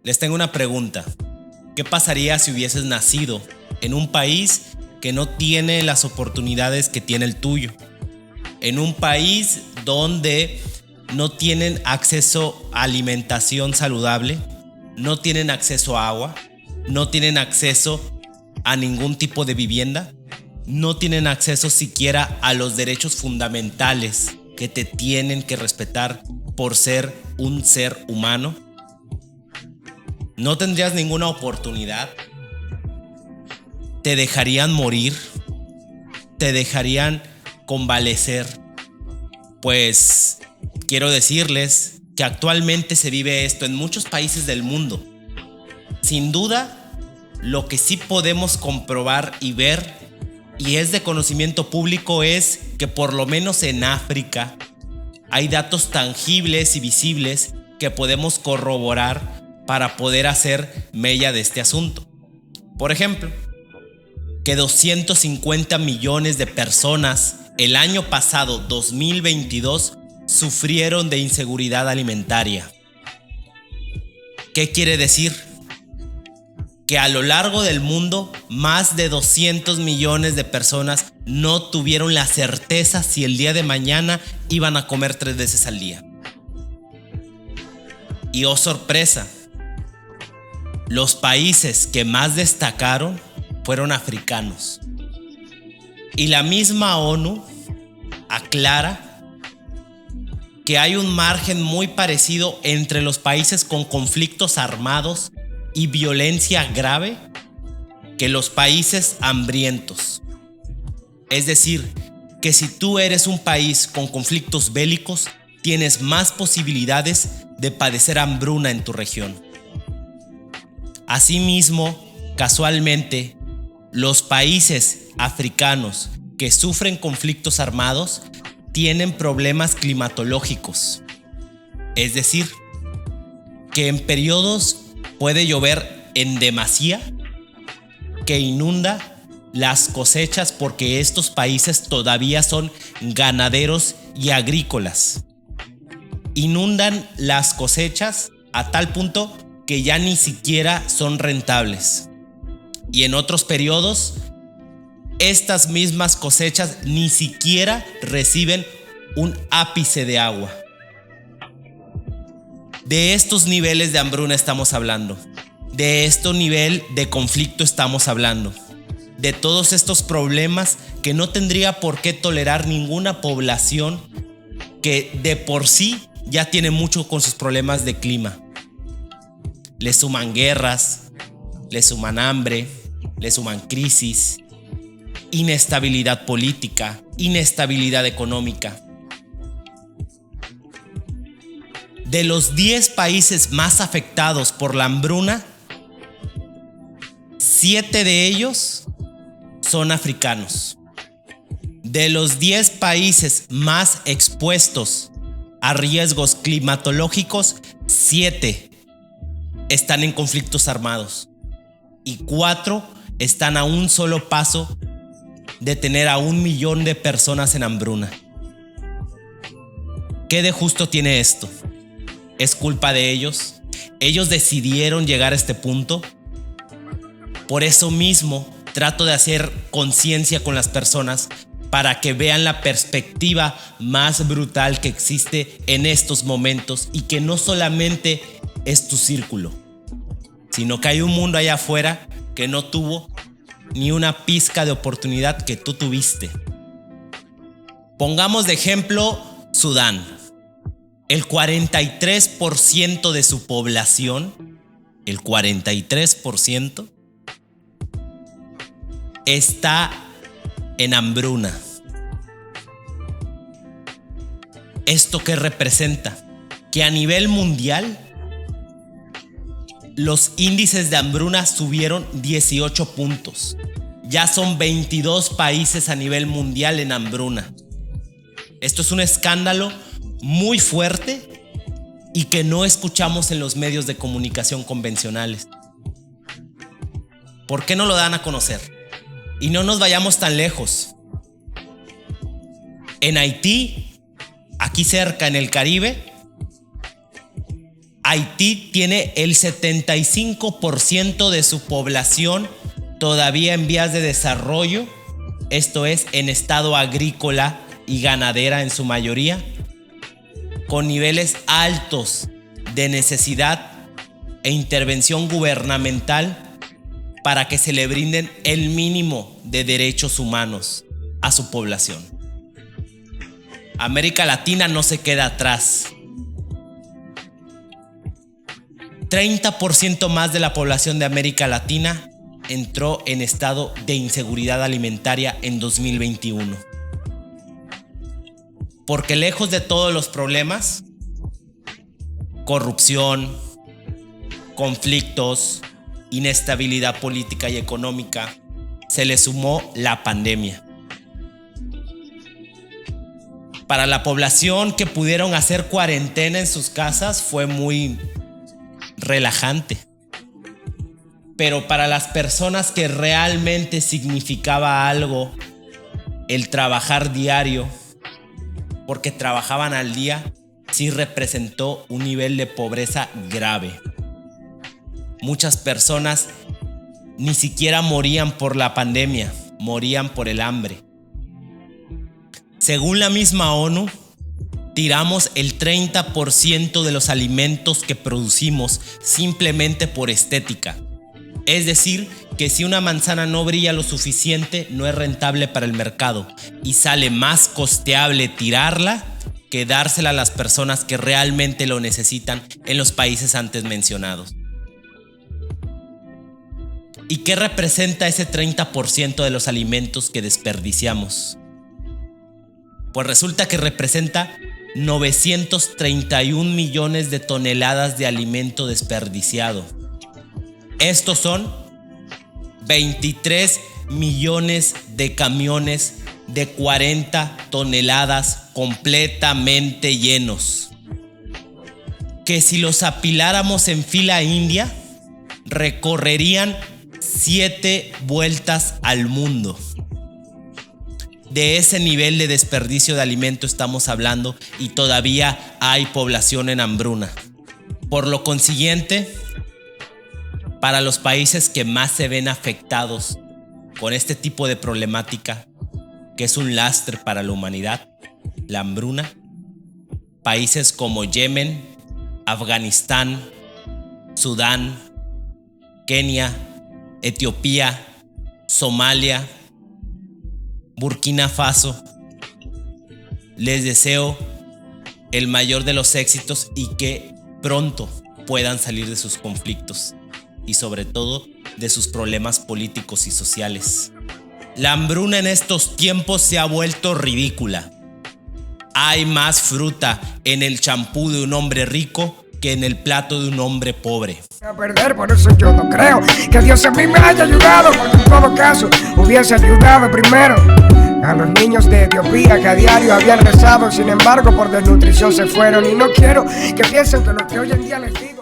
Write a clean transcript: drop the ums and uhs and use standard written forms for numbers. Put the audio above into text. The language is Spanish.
Les tengo una pregunta. ¿Qué pasaría si hubieses nacido en un país que no tiene las oportunidades que tiene el tuyo? En un país donde no tienen acceso a alimentación saludable, no tienen acceso a agua, no tienen acceso a ningún tipo de vivienda, no tienen acceso siquiera a los derechos fundamentales que te tienen que respetar por ser un ser humano. ¿No tendrías ninguna oportunidad? ¿Te dejarían morir? ¿Te dejarían convalecer? Pues quiero decirles que actualmente se vive esto en muchos países del mundo. Sin duda, lo que sí podemos comprobar y ver, y es de conocimiento público, es que por lo menos en África hay datos tangibles y visibles que podemos corroborar para poder hacer mella de este asunto. Por ejemplo, que 250 millones de personas el año pasado, 2022, sufrieron de inseguridad alimentaria. ¿Qué quiere decir? Que a lo largo del mundo, más de 200 millones de personas no tuvieron la certeza si el día de mañana iban a comer 3 veces al día. Y oh sorpresa, los países que más destacaron fueron africanos. Y la misma ONU aclara que hay un margen muy parecido entre los países con conflictos armados y violencia grave que los países hambrientos. Es decir, que si tú eres un país con conflictos bélicos, tienes más posibilidades de padecer hambruna en tu región. Asimismo, casualmente, los países africanos que sufren conflictos armados tienen problemas climatológicos. Es decir, que en periodos puede llover en demasía, que inunda las cosechas porque estos países todavía son ganaderos y agrícolas. Inundan las cosechas a tal punto que ya ni siquiera son rentables. Y en otros periodos, estas mismas cosechas ni siquiera reciben un ápice de agua. De estos niveles de hambruna estamos hablando. De este nivel de conflicto estamos hablando. De todos estos problemas que no tendría por qué tolerar ninguna población que de por sí ya tiene mucho con sus problemas de clima. Le suman guerras, le suman hambre, le suman crisis, inestabilidad política, inestabilidad económica. De los 10 países más afectados por la hambruna, 7 de ellos son africanos. De los 10 países más expuestos a riesgos climatológicos, 7 están en conflictos armados y 4 están a un solo paso de tener a 1 millón de personas en hambruna. ¿Qué de justo tiene esto? ¿Es culpa de ellos? ¿Ellos decidieron llegar a este punto? Por eso mismo trato de hacer conciencia con las personas para que vean la perspectiva más brutal que existe en estos momentos y que no solamente es tu círculo, sino que hay un mundo allá afuera que no tuvo ni una pizca de oportunidad que tú tuviste. Pongamos de ejemplo Sudán. El 43% de su población, el 43%, está en hambruna. ¿Esto qué representa? Que a nivel mundial los índices de hambruna subieron 18 puntos. Ya son 22 países a nivel mundial en hambruna. Esto es un escándalo muy fuerte y que no escuchamos en los medios de comunicación convencionales. ¿Por qué no lo dan a conocer? Y no nos vayamos tan lejos. En Haití, aquí cerca en el Caribe, Haití tiene el 75% de su población todavía en vías de desarrollo, esto es, en estado agrícola y ganadera en su mayoría, con niveles altos de necesidad e intervención gubernamental para que se le brinden el mínimo de derechos humanos a su población. América Latina no se queda atrás. 30% más de la población de América Latina entró en estado de inseguridad alimentaria en 2021. Porque lejos de todos los problemas, corrupción, conflictos, inestabilidad política y económica, se le sumó la pandemia. Para la población que pudieron hacer cuarentena en sus casas fue muy relajante. Pero para las personas que realmente significaba algo el trabajar diario, porque trabajaban al día, sí representó un nivel de pobreza grave. Muchas personas ni siquiera morían por la pandemia, morían por el hambre. Según la misma ONU, tiramos el 30% de los alimentos que producimos simplemente por estética. Es decir, que si una manzana no brilla lo suficiente, no es rentable para el mercado y sale más costeable tirarla que dársela a las personas que realmente lo necesitan en los países antes mencionados. ¿Y qué representa ese 30% de los alimentos que desperdiciamos? Pues resulta que representa 931 millones de toneladas de alimento desperdiciado. Estos son 23 millones de camiones de 40 toneladas completamente llenos, que si los apiláramos en fila india, recorrerían 7 vueltas al mundo. De ese nivel de desperdicio de alimento estamos hablando y todavía hay población en hambruna. Por lo consiguiente, para los países que más se ven afectados con este tipo de problemática, que es un lastre para la humanidad, la hambruna, países como Yemen, Afganistán, Sudán, Kenia, Etiopía, Somalia, Burkina Faso, les deseo el mayor de los éxitos y que pronto puedan salir de sus conflictos y sobre todo de sus problemas políticos y sociales. La hambruna en estos tiempos se ha vuelto ridícula. Hay más fruta en el champú de un hombre rico que en el plato de un hombre pobre. A perder, por eso yo no creo que Dios a mí me haya ayudado, porque en todo caso hubiese ayudado primero a los niños de Etiopía que a diario habían rezado, sin embargo por desnutrición se fueron. Y no quiero que piensen que lo que hoy en día les digo